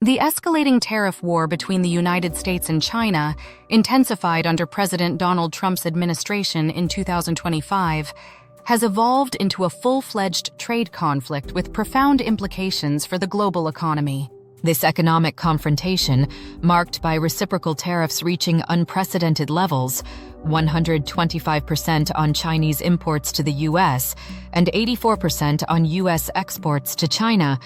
The escalating tariff war between the United States and China, intensified under President Donald Trump's administration in 2025, has evolved into a full-fledged trade conflict with profound implications for the global economy. This economic confrontation, marked by reciprocal tariffs reaching unprecedented levels, 125% on Chinese imports to the U.S. and 84% on U.S. exports to China,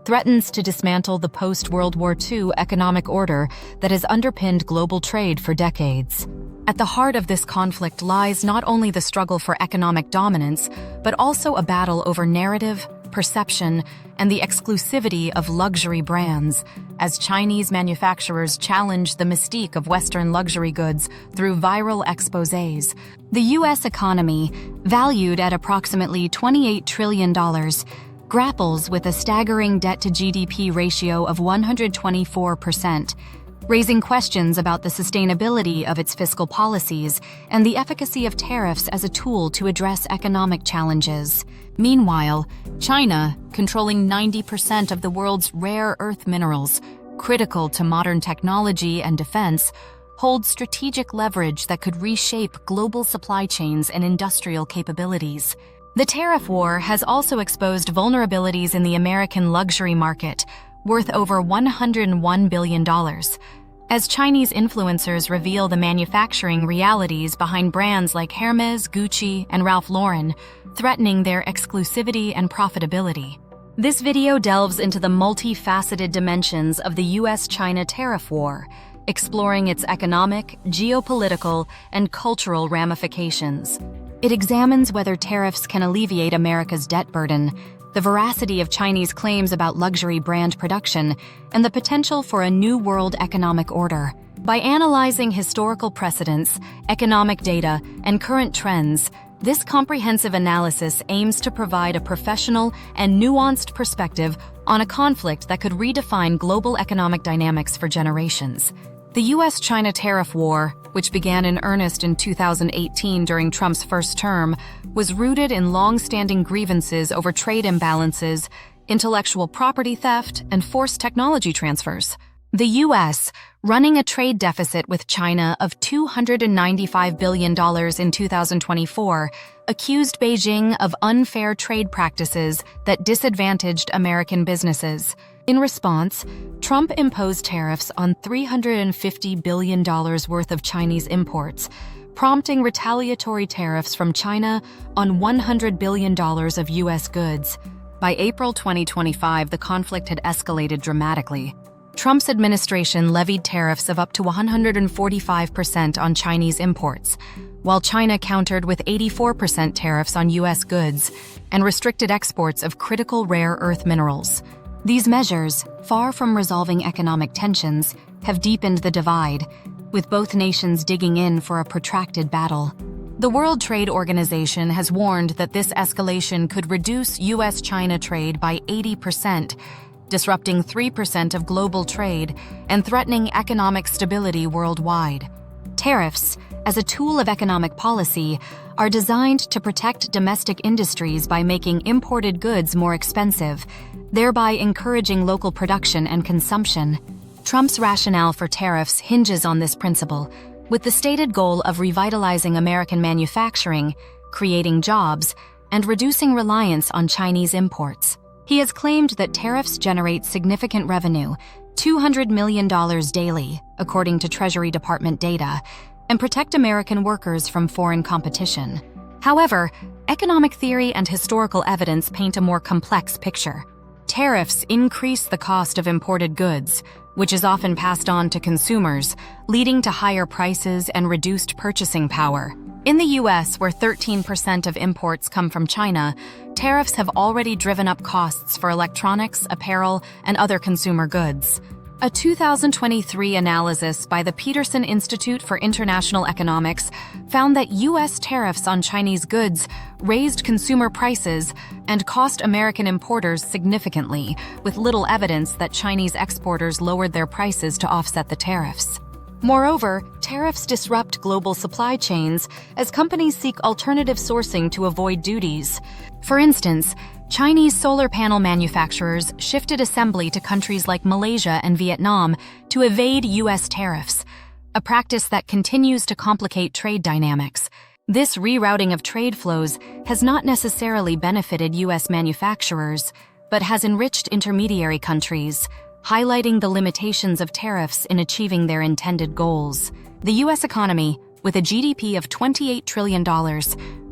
threatens to dismantle the post-World War II economic order that has underpinned global trade for decades. At the heart of this conflict lies not only the struggle for economic dominance, but also a battle over narrative, perception, and the exclusivity of luxury brands, as Chinese manufacturers challenge the mystique of Western luxury goods through viral exposés. The U.S. economy, valued at approximately $28 trillion, grapples with a staggering debt-to-GDP ratio of 124%, raising questions about the sustainability of its fiscal policies and the efficacy of tariffs as a tool to address economic challenges. Meanwhile, China, controlling 90% of the world's rare earth minerals, critical to modern technology and defense, holds strategic leverage that could reshape global supply chains and industrial capabilities. The tariff war has also exposed vulnerabilities in the American luxury market, worth over $101 billion, as Chinese influencers reveal the manufacturing realities behind brands like Hermes, Gucci, and Ralph Lauren, threatening their exclusivity and profitability. This video delves into the multifaceted dimensions of the US-China tariff war, exploring its economic, geopolitical, and cultural ramifications. It examines whether tariffs can alleviate America's debt burden, the veracity of Chinese claims about luxury brand production, and the potential for a new world economic order. By analyzing historical precedents, economic data, and current trends, this comprehensive analysis aims to provide a professional and nuanced perspective on a conflict that could redefine global economic dynamics for generations. The US-China tariff war, which began in earnest in 2018 during Trump's first term, was rooted in long-standing grievances over trade imbalances, intellectual property theft, and forced technology transfers. The U.S., running a trade deficit with China of $295 billion in 2024, accused Beijing of unfair trade practices that disadvantaged American businesses. In response, Trump imposed tariffs on $350 billion worth of Chinese imports, prompting retaliatory tariffs from China on $100 billion of U.S. goods. By April 2025, the conflict had escalated dramatically. Trump's administration levied tariffs of up to 145% on Chinese imports, while China countered with 84% tariffs on U.S. goods and restricted exports of critical rare earth minerals. These measures, far from resolving economic tensions, have deepened the divide, with both nations digging in for a protracted battle. The World Trade Organization has warned that this escalation could reduce U.S.-China trade by 80%, disrupting 3% of global trade and threatening economic stability worldwide. Tariffs, as a tool of economic policy, are designed to protect domestic industries by making imported goods more expensive, thereby encouraging local production and consumption. Trump's rationale for tariffs hinges on this principle, with the stated goal of revitalizing American manufacturing, creating jobs, and reducing reliance on Chinese imports. He has claimed that tariffs generate significant revenue, $200 million daily, according to Treasury Department data, and protect American workers from foreign competition. However, economic theory and historical evidence paint a more complex picture. Tariffs increase the cost of imported goods, which is often passed on to consumers, leading to higher prices and reduced purchasing power. In the U.S., where 13% of imports come from China, tariffs have already driven up costs for electronics, apparel, and other consumer goods. A 2023 analysis by the Peterson Institute for International Economics found that U.S. tariffs on Chinese goods raised consumer prices and cost American importers significantly, with little evidence that Chinese exporters lowered their prices to offset the tariffs. Moreover, tariffs disrupt global supply chains as companies seek alternative sourcing to avoid duties. For instance, Chinese solar panel manufacturers shifted assembly to countries like Malaysia and Vietnam to evade U.S. tariffs, a practice that continues to complicate trade dynamics. This rerouting of trade flows has not necessarily benefited U.S. manufacturers, but has enriched intermediary countries, highlighting the limitations of tariffs in achieving their intended goals. The U.S. economy, with a GDP of $28 trillion,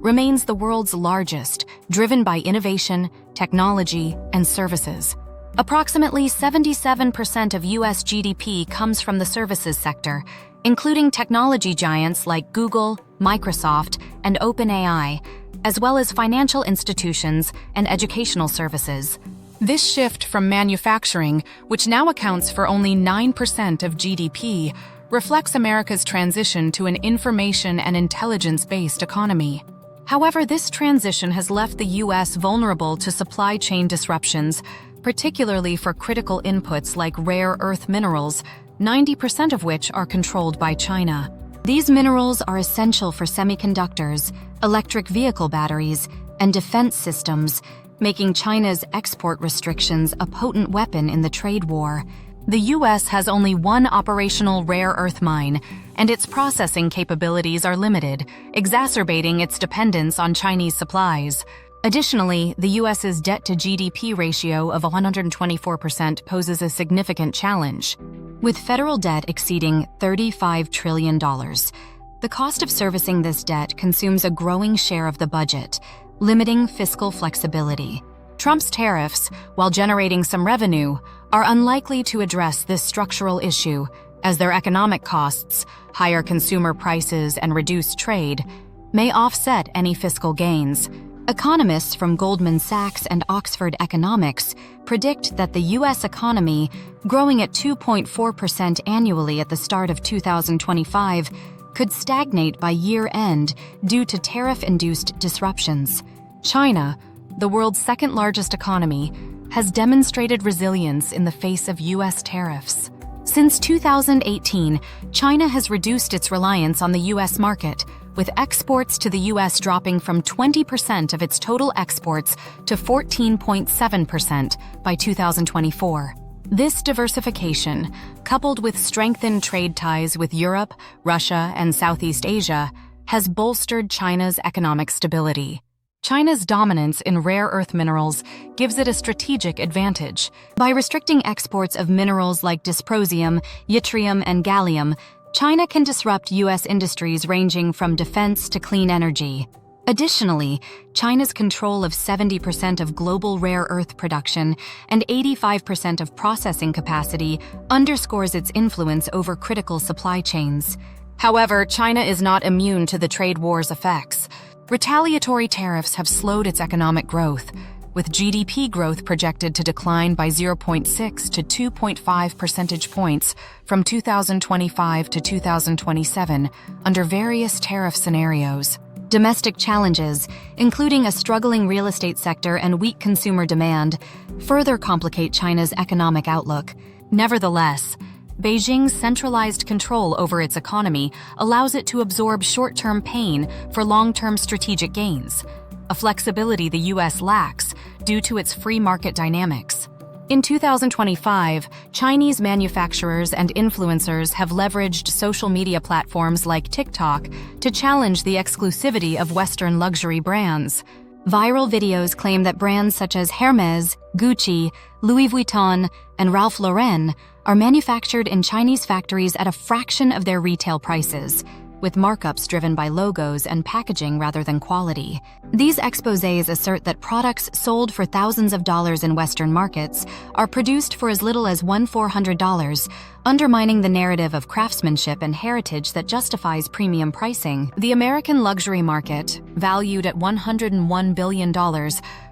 remains the world's largest, driven by innovation, technology, and services. Approximately 77% of U.S. GDP comes from the services sector, including technology giants like Google, Microsoft, and OpenAI, as well as financial institutions and educational services. This shift from manufacturing, which now accounts for only 9% of GDP, reflects America's transition to an information and intelligence-based economy. However, this transition has left the U.S. vulnerable to supply chain disruptions, particularly for critical inputs like rare earth minerals, 90% of which are controlled by China. These minerals are essential for semiconductors, electric vehicle batteries, and defense systems, making China's export restrictions a potent weapon in the trade war. The U.S. has only one operational rare earth mine, and its processing capabilities are limited, exacerbating its dependence on Chinese supplies. Additionally, the U.S.'s debt-to-GDP ratio of 124% poses a significant challenge. With federal debt exceeding $35 trillion, the cost of servicing this debt consumes a growing share of the budget, limiting fiscal flexibility. Trump's tariffs, while generating some revenue, are unlikely to address this structural issue, as their economic costs, higher consumer prices, and reduced trade may offset any fiscal gains. Economists from Goldman Sachs and Oxford Economics predict that the U.S. economy, growing at 2.4% annually at the start of 2025, could stagnate by year-end due to tariff-induced disruptions. China, the world's second-largest economy, has demonstrated resilience in the face of U.S. tariffs. Since 2018, China has reduced its reliance on the U.S. market, with exports to the U.S. dropping from 20% of its total exports to 14.7% by 2024. This diversification, coupled with strengthened trade ties with Europe, Russia, and Southeast Asia, has bolstered China's economic stability. China's dominance in rare earth minerals gives it a strategic advantage. By restricting exports of minerals like dysprosium, yttrium, and gallium, China can disrupt U.S. industries ranging from defense to clean energy. Additionally, China's control of 70% of global rare earth production and 85% of processing capacity underscores its influence over critical supply chains. However, China is not immune to the trade war's effects. Retaliatory tariffs have slowed its economic growth, with GDP growth projected to decline by 0.6 to 2.5 percentage points from 2025 to 2027 under various tariff scenarios. Domestic challenges, including a struggling real estate sector and weak consumer demand, further complicate China's economic outlook. Nevertheless, Beijing's centralized control over its economy allows it to absorb short-term pain for long-term strategic gains, a flexibility the U.S. lacks due to its free market dynamics. In 2025, Chinese manufacturers and influencers have leveraged social media platforms like TikTok to challenge the exclusivity of Western luxury brands. Viral videos claim that brands such as Hermès, Gucci, Louis Vuitton, and Ralph Lauren are manufactured in Chinese factories at a fraction of their retail prices, with markups driven by logos and packaging rather than quality. These exposés assert that products sold for thousands of dollars in Western markets are produced for as little as $400, undermining the narrative of craftsmanship and heritage that justifies premium pricing. The American luxury market, valued at $101 billion,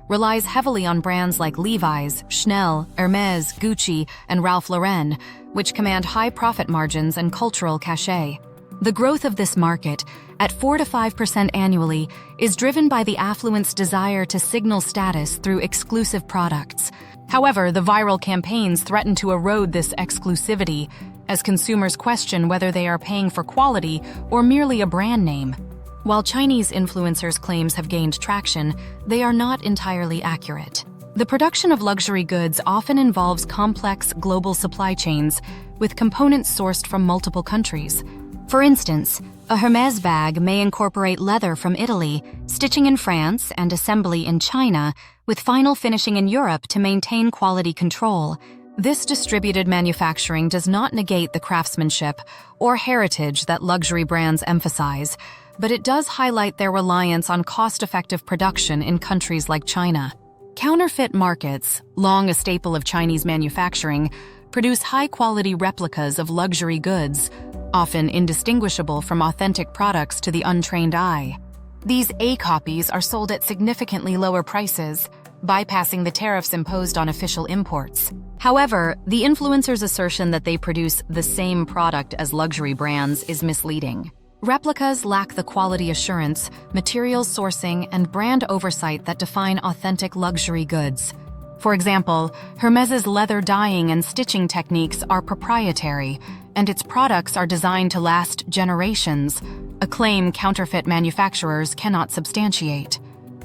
relies heavily on brands like Levi's, Chanel, Hermès, Gucci, and Ralph Lauren, which command high profit margins and cultural cachet. The growth of this market, at 4 to 5% annually, is driven by the affluent's desire to signal status through exclusive products. However, the viral campaigns threaten to erode this exclusivity, as consumers question whether they are paying for quality or merely a brand name. While Chinese influencers' claims have gained traction, they are not entirely accurate. The production of luxury goods often involves complex global supply chains with components sourced from multiple countries. For instance, a Hermès bag may incorporate leather from Italy, stitching in France, and assembly in China, with final finishing in Europe to maintain quality control. This distributed manufacturing does not negate the craftsmanship or heritage that luxury brands emphasize, but it does highlight their reliance on cost-effective production in countries like China. Counterfeit markets, long a staple of Chinese manufacturing, produce high-quality replicas of luxury goods, often indistinguishable from authentic products to the untrained eye. These A copies are sold at significantly lower prices, bypassing the tariffs imposed on official imports. However, the influencer's assertion that they produce the same product as luxury brands is misleading. Replicas lack the quality assurance, materials sourcing, and brand oversight that define authentic luxury goods. For example, Hermès's leather dyeing and stitching techniques are proprietary, and its products are designed to last generations, a claim counterfeit manufacturers cannot substantiate.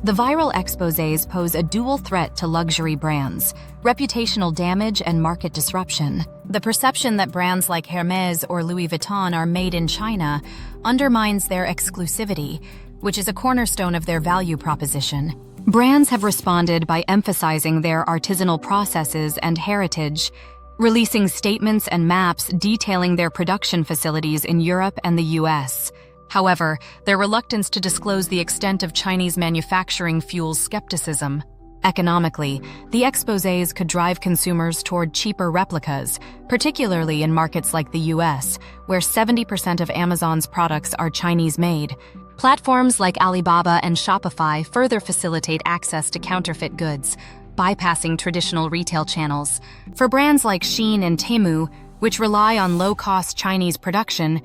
The viral exposés pose a dual threat to luxury brands: reputational damage and market disruption. The perception that brands like Hermès or Louis Vuitton are made in China undermines their exclusivity, which is a cornerstone of their value proposition. Brands have responded by emphasizing their artisanal processes and heritage, releasing statements and maps detailing their production facilities in Europe and the US. However, their reluctance to disclose the extent of Chinese manufacturing fuels skepticism. Economically, the exposés could drive consumers toward cheaper replicas, particularly in markets like the US, where 70% of Amazon's products are Chinese-made. Platforms like Alibaba and Shopify further facilitate access to counterfeit goods, bypassing traditional retail channels. For brands like Shein and Temu, which rely on low-cost Chinese production,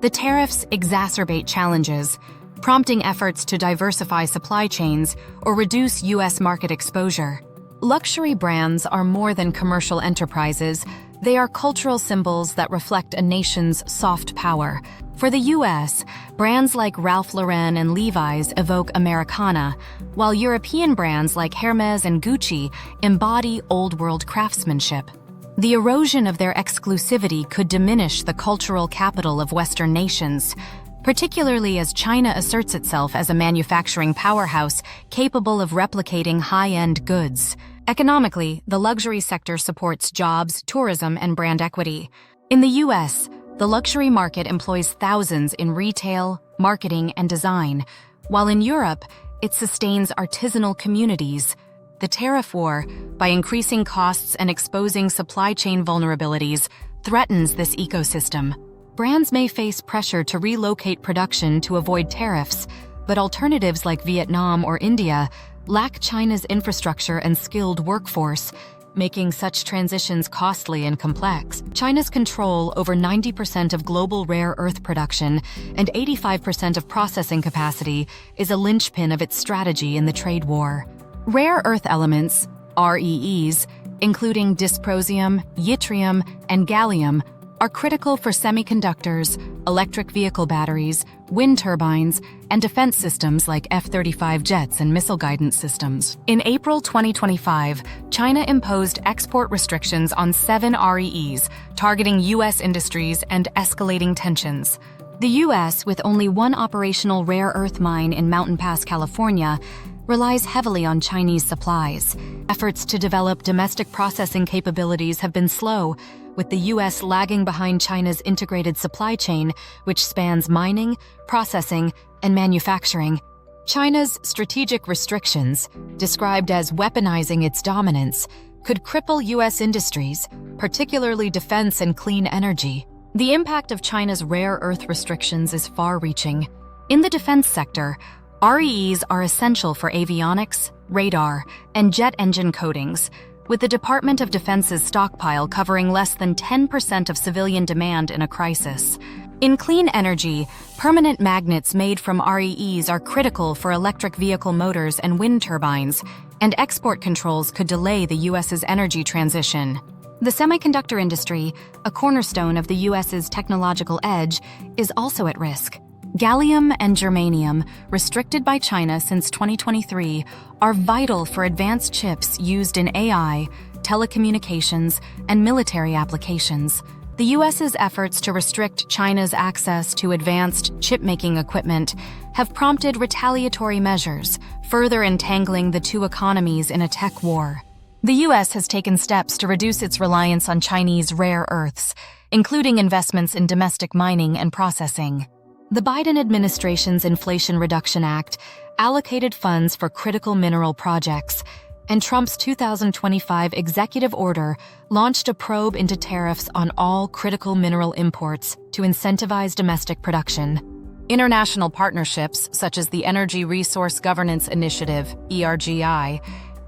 the tariffs exacerbate challenges, prompting efforts to diversify supply chains or reduce U.S. market exposure. Luxury brands are more than commercial enterprises. They are cultural symbols that reflect a nation's soft power. For the U.S., brands like Ralph Lauren and Levi's evoke Americana, while European brands like Hermès and Gucci embody old-world craftsmanship. The erosion of their exclusivity could diminish the cultural capital of Western nations, particularly as China asserts itself as a manufacturing powerhouse capable of replicating high-end goods. Economically, the luxury sector supports jobs, tourism, and brand equity. In the U.S., the luxury market employs thousands in retail, marketing, and design, while in Europe, it sustains artisanal communities. The tariff war, by increasing costs and exposing supply chain vulnerabilities, threatens this ecosystem. Brands may face pressure to relocate production to avoid tariffs, but alternatives like Vietnam or India lack China's infrastructure and skilled workforce, making such transitions costly and complex. China's control over 90% of global rare earth production and 85% of processing capacity is a linchpin of its strategy in the trade war. Rare earth elements, REEs, including dysprosium, yttrium, and gallium, are critical for semiconductors, electric vehicle batteries, wind turbines, and defense systems like F-35 jets and missile guidance systems. In April 2025, China imposed export restrictions on 7 REEs, targeting U.S. industries and escalating tensions. The U.S., with only one operational rare earth mine in Mountain Pass, California, relies heavily on Chinese supplies. Efforts to develop domestic processing capabilities have been slow, with the U.S. lagging behind China's integrated supply chain, which spans mining, processing, and manufacturing. China's strategic restrictions, described as weaponizing its dominance, could cripple U.S. industries, particularly defense and clean energy. The impact of China's rare earth restrictions is far-reaching. In the defense sector, REEs are essential for avionics, radar, and jet engine coatings, with the Department of Defense's stockpile covering less than 10% of civilian demand in a crisis. In clean energy, permanent magnets made from REEs are critical for electric vehicle motors and wind turbines, and export controls could delay the U.S.'s energy transition. The semiconductor industry, a cornerstone of the U.S.'s technological edge, is also at risk. Gallium and germanium, restricted by China since 2023, are vital for advanced chips used in AI, telecommunications, and military applications. The U.S.'s efforts to restrict China's access to advanced chip-making equipment have prompted retaliatory measures, further entangling the two economies in a tech war. The U.S. has taken steps to reduce its reliance on Chinese rare earths, including investments in domestic mining and processing. The Biden administration's Inflation Reduction Act allocated funds for critical mineral projects, and Trump's 2025 executive order launched a probe into tariffs on all critical mineral imports to incentivize domestic production. International partnerships, such as the Energy Resource Governance Initiative, ERGI,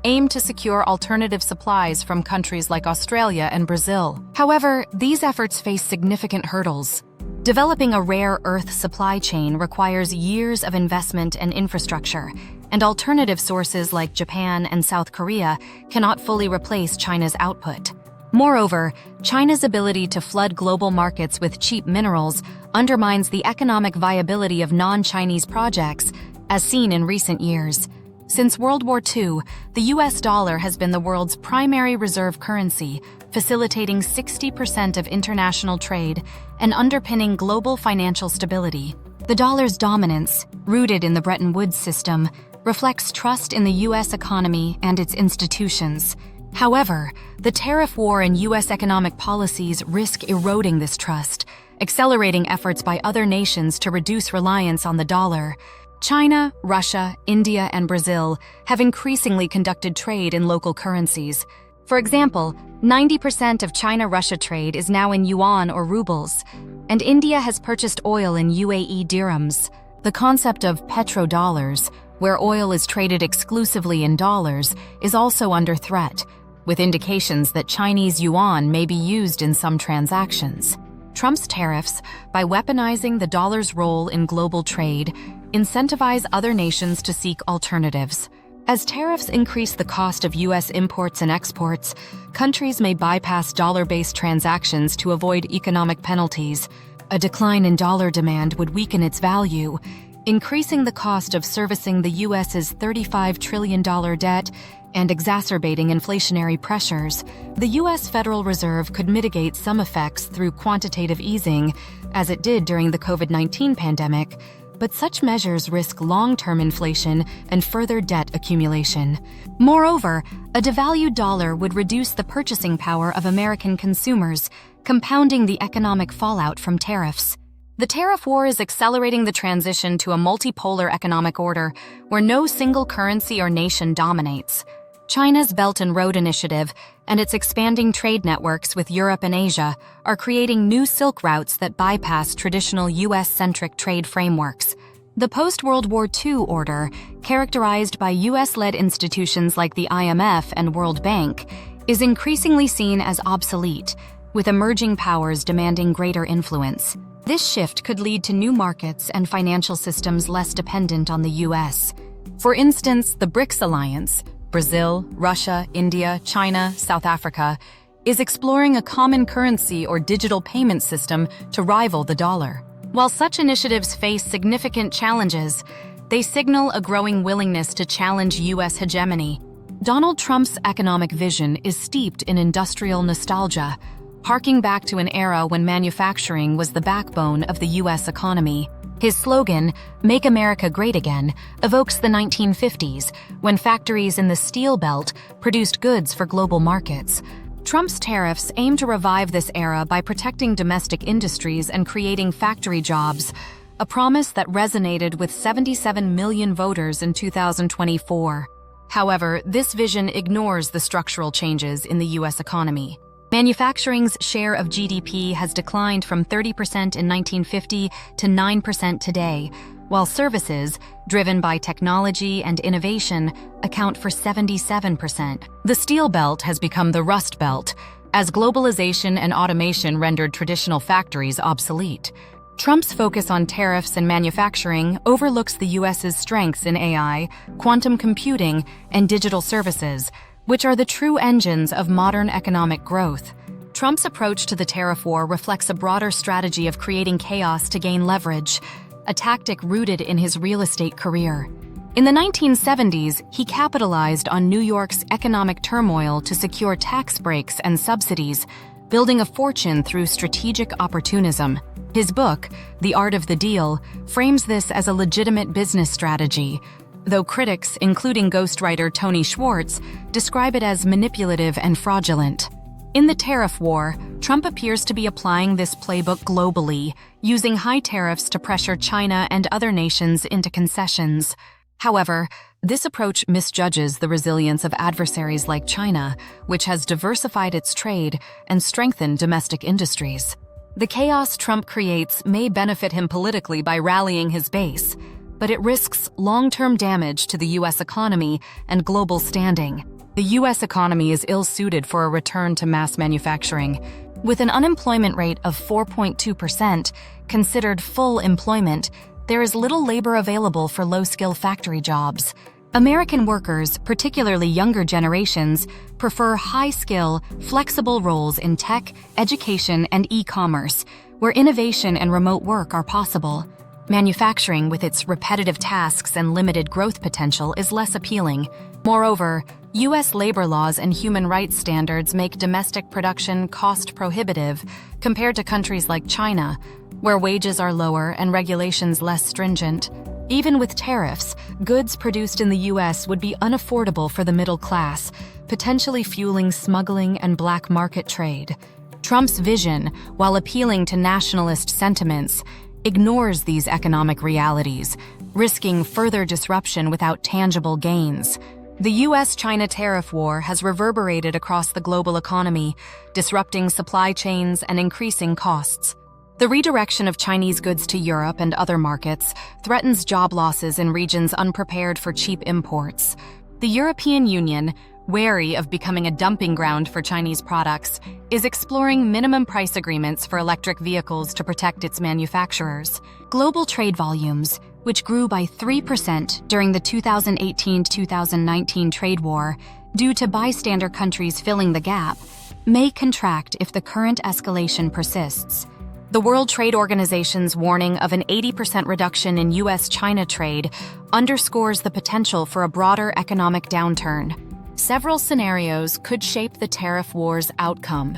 aim to secure alternative supplies from countries like Australia and Brazil. However, these efforts face significant hurdles. Developing a rare earth supply chain requires years of investment and infrastructure, and alternative sources like Japan and South Korea cannot fully replace China's output. Moreover, China's ability to flood global markets with cheap minerals undermines the economic viability of non-Chinese projects, as seen in recent years. Since World War II, the U.S. dollar has been the world's primary reserve currency, facilitating 60% of international trade and underpinning global financial stability. The dollar's dominance, rooted in the Bretton Woods system, reflects trust in the U.S. economy and its institutions. However, the tariff war and U.S. economic policies risk eroding this trust, accelerating efforts by other nations to reduce reliance on the dollar. China, Russia, India, and Brazil have increasingly conducted trade in local currencies. For example, 90% of China-Russia trade is now in yuan or rubles, and India has purchased oil in UAE dirhams. The concept of petrodollars, where oil is traded exclusively in dollars, is also under threat, with indications that Chinese yuan may be used in some transactions. Trump's tariffs, by weaponizing the dollar's role in global trade, incentivize other nations to seek alternatives. As tariffs increase the cost of U.S. imports and exports, countries may bypass dollar-based transactions to avoid economic penalties. A decline in dollar demand would weaken its value, increasing the cost of servicing the U.S.'s $35 trillion debt and exacerbating inflationary pressures. The U.S. Federal Reserve could mitigate some effects through quantitative easing, as it did during the COVID-19 pandemic, but such measures risk long-term inflation and further debt accumulation. Moreover, a devalued dollar would reduce the purchasing power of American consumers, compounding the economic fallout from tariffs. The tariff war is accelerating the transition to a multipolar economic order where no single currency or nation dominates. China's Belt and Road Initiative and its expanding trade networks with Europe and Asia are creating new Silk routes that bypass traditional U.S.-centric trade frameworks. The post-World War II order, characterized by U.S.-led institutions like the IMF and World Bank, is increasingly seen as obsolete, with emerging powers demanding greater influence. This shift could lead to new markets and financial systems less dependent on the U.S. For instance, the BRICS alliance, Brazil, Russia, India, China, South Africa, is exploring a common currency or digital payment system to rival the dollar. While such initiatives face significant challenges, they signal a growing willingness to challenge U.S. hegemony. Donald Trump's economic vision is steeped in industrial nostalgia, harking back to an era when manufacturing was the backbone of the U.S. economy. His slogan, "Make America Great Again," evokes the 1950s, when factories in the Steel Belt produced goods for global markets. Trump's tariffs aim to revive this era by protecting domestic industries and creating factory jobs, a promise that resonated with 77 million voters in 2024. However, this vision ignores the structural changes in the U.S. economy. Manufacturing's share of GDP has declined from 30% in 1950 to 9% today, while services, driven by technology and innovation, account for 77%. The Steel Belt has become the Rust Belt, as globalization and automation rendered traditional factories obsolete. Trump's focus on tariffs and manufacturing overlooks the U.S.'s strengths in AI, quantum computing, and digital services, which are the true engines of modern economic growth. Trump's approach to the tariff war reflects a broader strategy of creating chaos to gain leverage. a tactic rooted in his real estate career. In the 1970s, he capitalized on New York's economic turmoil to secure tax breaks and subsidies, building a fortune through strategic opportunism. His book, The Art of the Deal, frames this as a legitimate business strategy, though critics, including ghostwriter Tony Schwartz, describe it as manipulative and fraudulent. In the tariff war, Trump appears to be applying this playbook globally, using high tariffs to pressure China and other nations into concessions. However, this approach misjudges the resilience of adversaries like China, which has diversified its trade and strengthened domestic industries. The chaos Trump creates may benefit him politically by rallying his base, but it risks long-term damage to the U.S. economy and global standing. The U.S. economy is ill-suited for a return to mass manufacturing. With an unemployment rate of 4.2%, considered full employment, there is little labor available for low-skill factory jobs. American workers, particularly younger generations, prefer high-skill, flexible roles in tech, education, and e-commerce, where innovation and remote work are possible. Manufacturing, with its repetitive tasks and limited growth potential, is less appealing. Moreover, U.S. labor laws and human rights standards make domestic production cost-prohibitive compared to countries like China, where wages are lower and regulations less stringent. Even with tariffs, goods produced in the U.S. would be unaffordable for the middle class, potentially fueling smuggling and black market trade. Trump's vision, while appealing to nationalist sentiments, ignores these economic realities, risking further disruption without tangible gains. The U.S.-China tariff war has reverberated across the global economy, disrupting supply chains and increasing costs. The redirection of Chinese goods to Europe and other markets threatens job losses in regions unprepared for cheap imports. The European Union, wary of becoming a dumping ground for Chinese products, is exploring minimum price agreements for electric vehicles to protect its manufacturers. Global trade volumes, which grew by 3% during the 2018-2019 trade war due to bystander countries filling the gap, may contract if the current escalation persists. The World Trade Organization's warning of an 80% reduction in U.S.-China trade underscores the potential for a broader economic downturn. Several scenarios could shape the tariff war's outcome.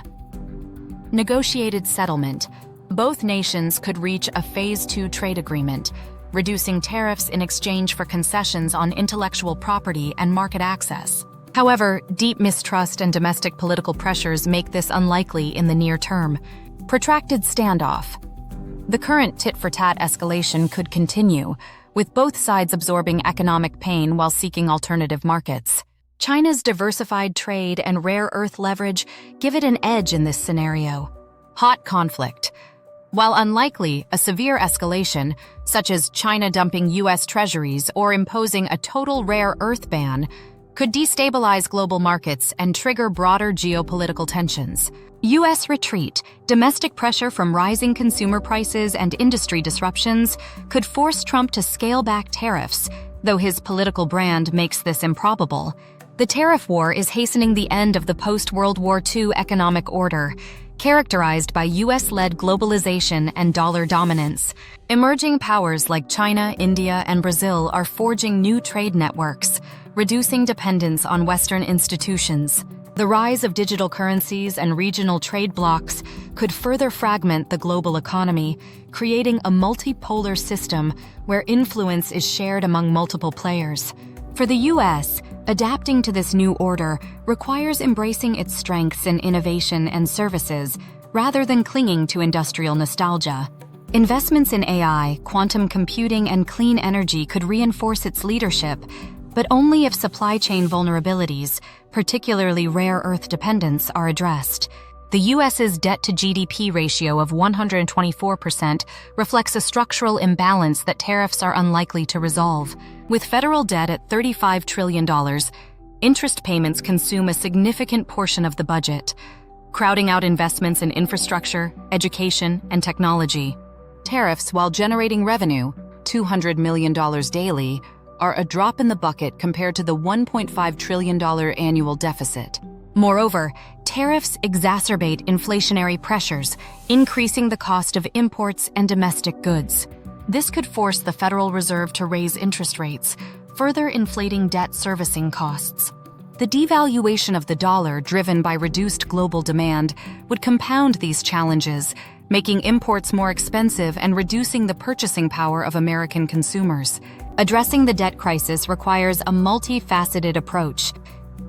Negotiated settlement. Both nations could reach a Phase 2 trade agreement, reducing tariffs in exchange for concessions on intellectual property and market access. However, deep mistrust and domestic political pressures make this unlikely in the near term. Protracted standoff. The current tit-for-tat escalation could continue, with both sides absorbing economic pain while seeking alternative markets. China's diversified trade and rare earth leverage give it an edge in this scenario. Hot conflict. While unlikely, a severe escalation, such as China dumping U.S. treasuries or imposing a total rare earth ban, could destabilize global markets and trigger broader geopolitical tensions. U.S. retreat. Domestic pressure from rising consumer prices and industry disruptions could force Trump to scale back tariffs, though his political brand makes this improbable. The tariff war is hastening the end of the post-World War II economic order, characterized by U.S.-led globalization and dollar dominance. Emerging powers like China, India, and Brazil are forging new trade networks, reducing dependence on Western institutions. The rise of digital currencies and regional trade blocs could further fragment the global economy, creating a multipolar system where influence is shared among multiple players. For the U.S., adapting to this new order requires embracing its strengths in innovation and services rather than clinging to industrial nostalgia. Investments in AI, quantum computing, and clean energy could reinforce its leadership, but only if supply chain vulnerabilities, particularly rare earth dependence, are addressed. The U.S.'s debt-to-GDP ratio of 124% reflects a structural imbalance that tariffs are unlikely to resolve. With federal debt at $35 trillion, interest payments consume a significant portion of the budget, crowding out investments in infrastructure, education, and technology. Tariffs, while generating revenue, $200 million daily, are a drop in the bucket compared to the $1.5 trillion annual deficit. Moreover, tariffs exacerbate inflationary pressures, increasing the cost of imports and domestic goods. This could force the Federal Reserve to raise interest rates, further inflating debt servicing costs. The devaluation of the dollar, driven by reduced global demand, would compound these challenges, making imports more expensive and reducing the purchasing power of American consumers. Addressing the debt crisis requires a multifaceted approach.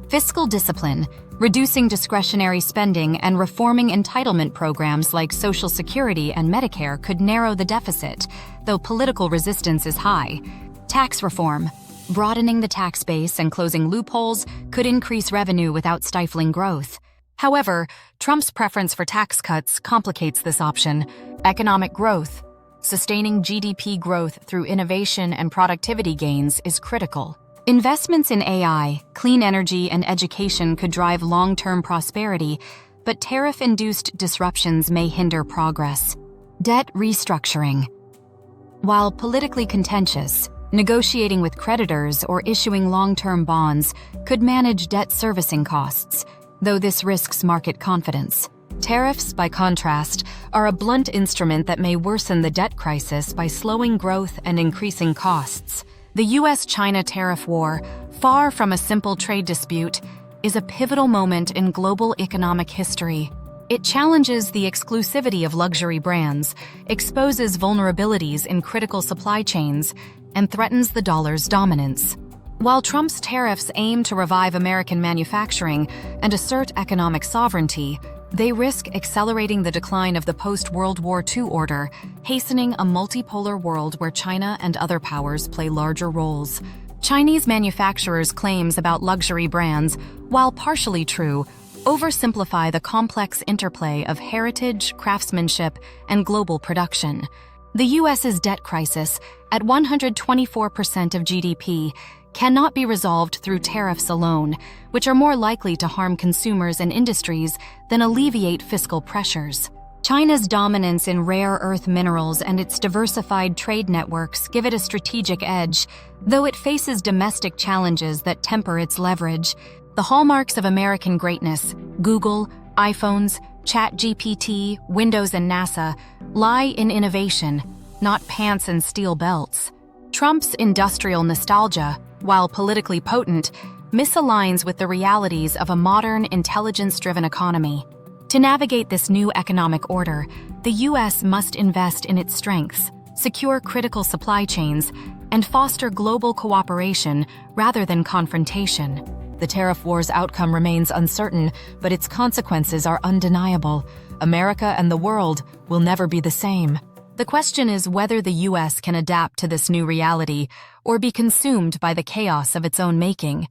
Fiscal discipline, reducing discretionary spending, and reforming entitlement programs like Social Security and Medicare could narrow the deficit, though political resistance is high. Tax reform, broadening the tax base and closing loopholes could increase revenue without stifling growth. However, Trump's preference for tax cuts complicates this option. Economic growth, sustaining GDP growth through innovation and productivity gains, is critical. Investments in AI, clean energy, and education could drive long-term prosperity, but tariff-induced disruptions may hinder progress. Debt restructuring. While politically contentious, negotiating with creditors or issuing long-term bonds could manage debt servicing costs, though this risks market confidence. Tariffs, by contrast, are a blunt instrument that may worsen the debt crisis by slowing growth and increasing costs. The US-China tariff war, far from a simple trade dispute, is a pivotal moment in global economic history. It challenges the exclusivity of luxury brands, exposes vulnerabilities in critical supply chains, and threatens the dollar's dominance. While Trump's tariffs aim to revive American manufacturing and assert economic sovereignty, they risk accelerating the decline of the post-World War II order, hastening a multipolar world where China and other powers play larger roles. Chinese manufacturers' claims about luxury brands, while partially true, oversimplify the complex interplay of heritage, craftsmanship, and global production. The U.S.'s debt crisis, at 124% of GDP, cannot be resolved through tariffs alone, which are more likely to harm consumers and industries than alleviate fiscal pressures. China's dominance in rare earth minerals and its diversified trade networks give it a strategic edge, though it faces domestic challenges that temper its leverage. The hallmarks of American greatness, Google, iPhones, ChatGPT, Windows, and NASA, lie in innovation, not pants and steel belts. Trump's industrial nostalgia, while politically potent, misaligns with the realities of a modern, intelligence-driven economy. To navigate this new economic order, the U.S. must invest in its strengths, secure critical supply chains, and foster global cooperation rather than confrontation. The tariff war's outcome remains uncertain, but its consequences are undeniable. America and the world will never be the same. The question is whether the U.S. can adapt to this new reality or be consumed by the chaos of its own making.